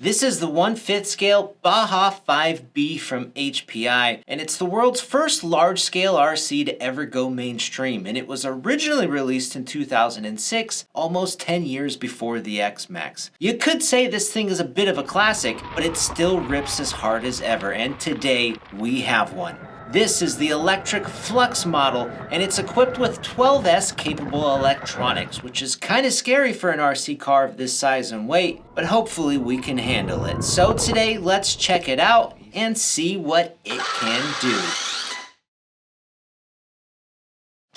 This is the 1/5 scale Baja 5B from HPI, and it's the world's first large-scale RC to ever go mainstream, and it was originally released in 2006, almost 10 years before the X-Max. You could say this thing is a bit of a classic, but it still rips as hard as ever, and today we have one. This is the electric Flux model, and it's equipped with 12S capable electronics, which is kind of scary for an RC car of this size and weight, but hopefully we can handle it. So today, let's check it out and see what it can do.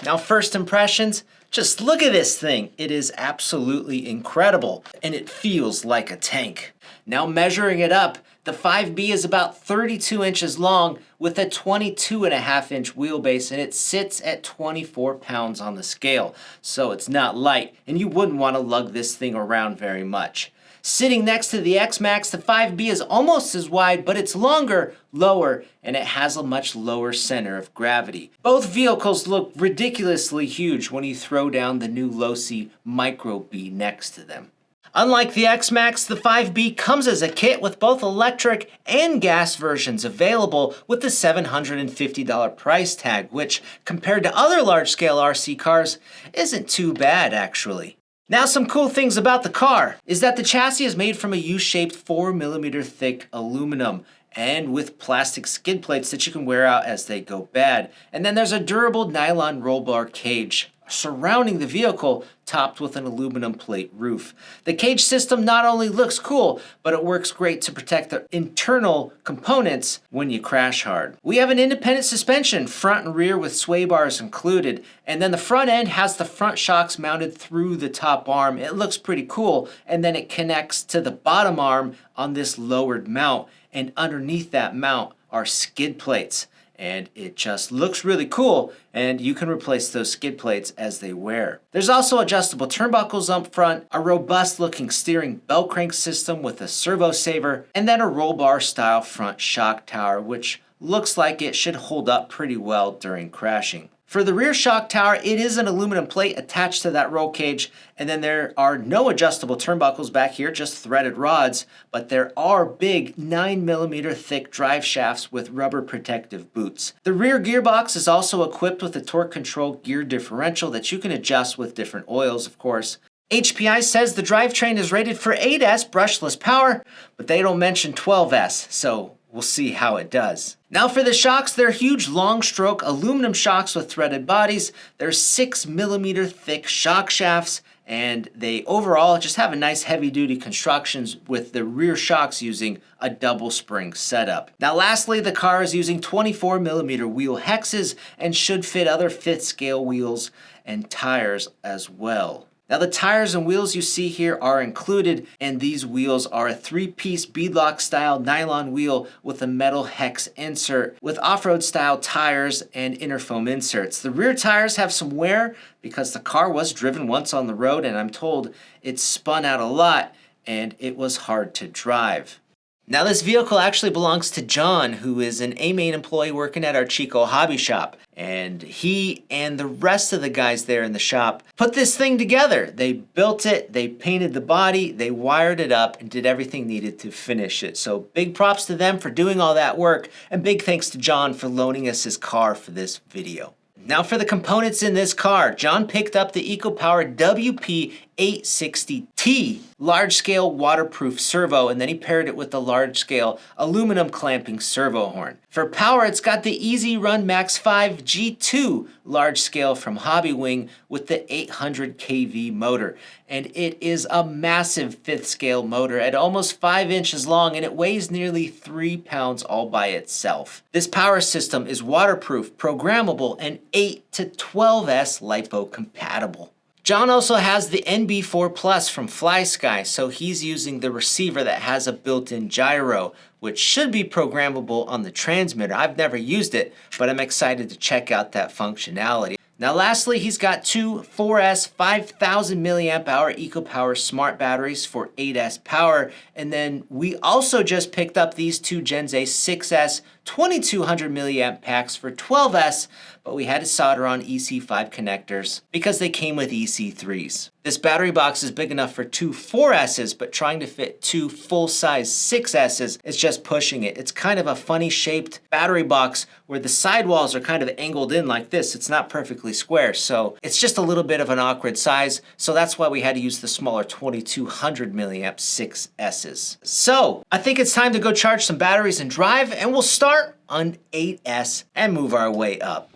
Now, first impressions, just look at this thing. It is absolutely incredible, and it feels like a tank. Now, measuring it up, the 5B is about 32 inches long with a 22.5-inch wheelbase, and it sits at 24 pounds on the scale. So it's not light, and you wouldn't want to lug this thing around very much. Sitting next to the X-Max, the 5B is almost as wide, but it's longer, lower, and it has a much lower center of gravity. Both vehicles look ridiculously huge when you throw down the new Losi Micro B next to them. Unlike the X-Max, the 5B comes as a kit with both electric and gas versions available with the $750 price tag, which, compared to other large-scale RC cars, isn't too bad actually. Now, some cool things about the car is that the chassis is made from a U-shaped 4mm thick aluminum and with plastic skid plates that you can wear out as they go bad. And then there's a durable nylon roll bar cage surrounding the vehicle, topped with an aluminum plate roof. The cage system not only looks cool, but it works great to protect the internal components when you crash hard. We have an independent suspension, front and rear with sway bars included, and then the front end has the front shocks mounted through the top arm. It looks pretty cool, and then it connects to the bottom arm on this lowered mount, and underneath that mount are skid plates. And it just looks really cool, and you can replace those skid plates as they wear. There's also adjustable turnbuckles up front, a robust looking steering bell crank system with a servo saver, and then a roll bar style front shock tower, which looks like it should hold up pretty well during crashing. For the rear shock tower, it is an aluminum plate attached to that roll cage, and then there are no adjustable turnbuckles back here, just threaded rods, but there are big 9mm thick drive shafts with rubber protective boots. The rear gearbox is also equipped with a torque control gear differential that you can adjust with different oils, of course. HPI says the drivetrain is rated for 8S brushless power, but they don't mention 12S, so we'll see how it does. Now for the shocks, they're huge long stroke aluminum shocks with threaded bodies. They're 6mm thick shock shafts, and they overall just have a nice heavy duty constructions with the rear shocks using a double spring setup. Now lastly, the car is using 24mm wheel hexes and should fit other 5th scale wheels and tires as well. Now the tires and wheels you see here are included, and these wheels are a 3-piece beadlock style nylon wheel with a metal hex insert with off-road style tires and inner foam inserts. The rear tires have some wear because the car was driven once on the road, and I'm told it spun out a lot and it was hard to drive. Now this vehicle actually belongs to John, who is an AMain employee working at our Chico hobby shop. And he and the rest of the guys there in the shop put this thing together. They built it, they painted the body, they wired it up, and did everything needed to finish it. So big props to them for doing all that work, and big thanks to John for loaning us his car for this video. Now for the components in this car, John picked up the EcoPower WP860T large-scale waterproof servo, and then he paired it with the large-scale aluminum clamping servo horn. For power, it's got the Easy Run Max 5 G2 large-scale from Hobby Wing with the 800 kV motor. And it is a massive 5th scale motor at almost 5 inches long, and it weighs nearly 3 pounds all by itself. This power system is waterproof, programmable, and 8 to 12S LiPo compatible. John also has the NB4 Plus from FlySky, so he's using the receiver that has a built-in gyro, which should be programmable on the transmitter. I've never used it, but I'm excited to check out that functionality. Now lastly, he's got two 4S 5000 milliamp hour EcoPower smart batteries for 8S power. And then we also just picked up these two Genze 6S 2200 milliamp packs for 12S, but we had to solder on EC5 connectors because they came with EC3s. This battery box is big enough for two 4Ss, but trying to fit two full-size 6Ss is just pushing it. It's kind of a funny shaped battery box where the sidewalls are kind of angled in like this. It's not perfectly square, so it's just a little bit of an awkward size. So that's why we had to use the smaller 2200 milliamp 6Ss. So I think it's time to go charge some batteries and drive, and we'll start on 8S and move our way up.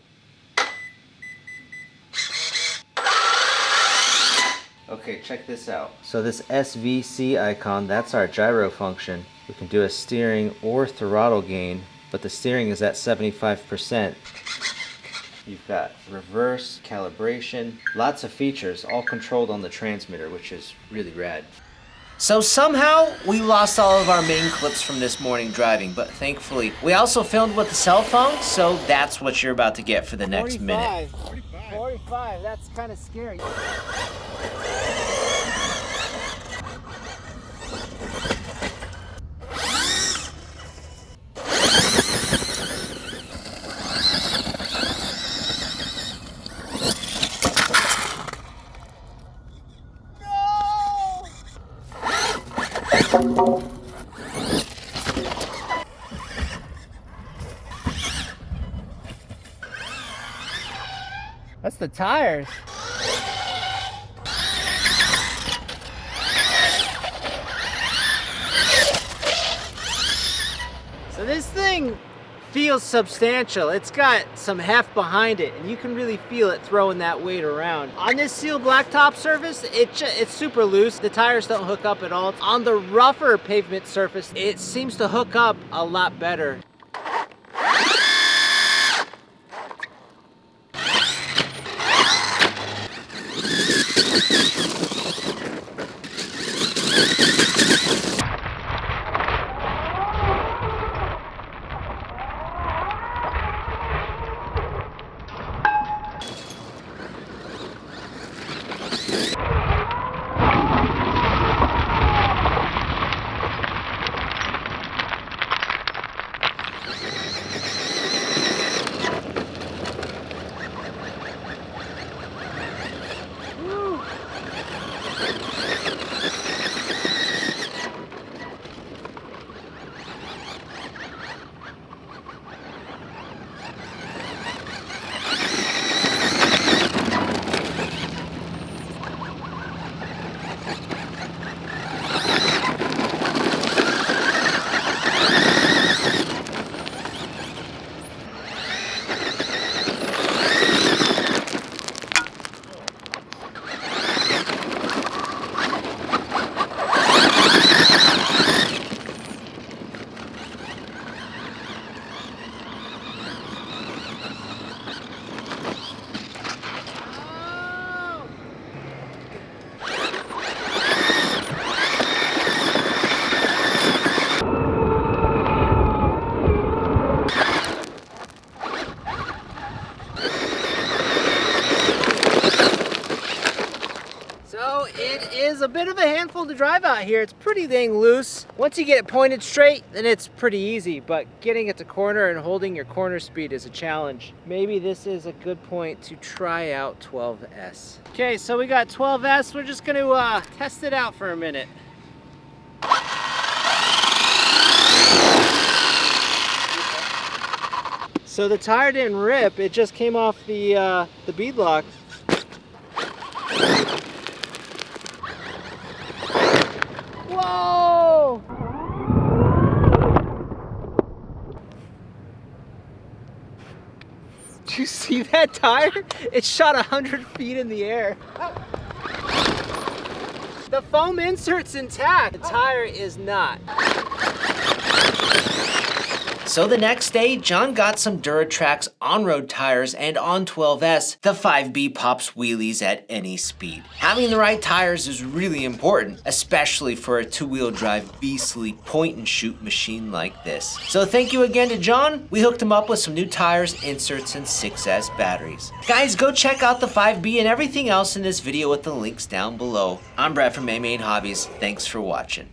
Okay, check this out. So this SVC icon, that's our gyro function. We can do a steering or throttle gain, but the steering is at 75%. You've got reverse, calibration, lots of features, all controlled on the transmitter, which is really rad. So somehow we lost all of our main clips from this morning driving, but thankfully we also filmed with the cell phone, so that's what you're about to get for the next minute. 45, that's kind of scary. That's the tires. So this thing feels substantial. It's got some heft behind it, and you can really feel it throwing that weight around. On this sealed blacktop surface, it's super loose. The tires don't hook up at all. On the rougher pavement surface, it seems to hook up a lot better. A bit of a handful to drive out here. It's pretty dang loose. Once you get it pointed straight, then it's pretty easy, but getting it to corner and holding your corner speed is a challenge. Maybe this is a good point to try out 12S. Okay, so we got 12S. We're just gonna test it out for a minute. So the tire didn't rip, it just came off the beadlock. Whoa! Did you see that tire? It shot 100 feet in the air. The foam insert's intact. The tire is not. So the next day, John got some Duratrax on-road tires, and on 12S, the 5B pops wheelies at any speed. Having the right tires is really important, especially for a two-wheel drive beastly point-and-shoot machine like this. So thank you again to John. We hooked him up with some new tires, inserts, and 6S batteries. Guys, go check out the 5B and everything else in this video with the links down below. I'm Brad from AMain Hobbies. Thanks for watching.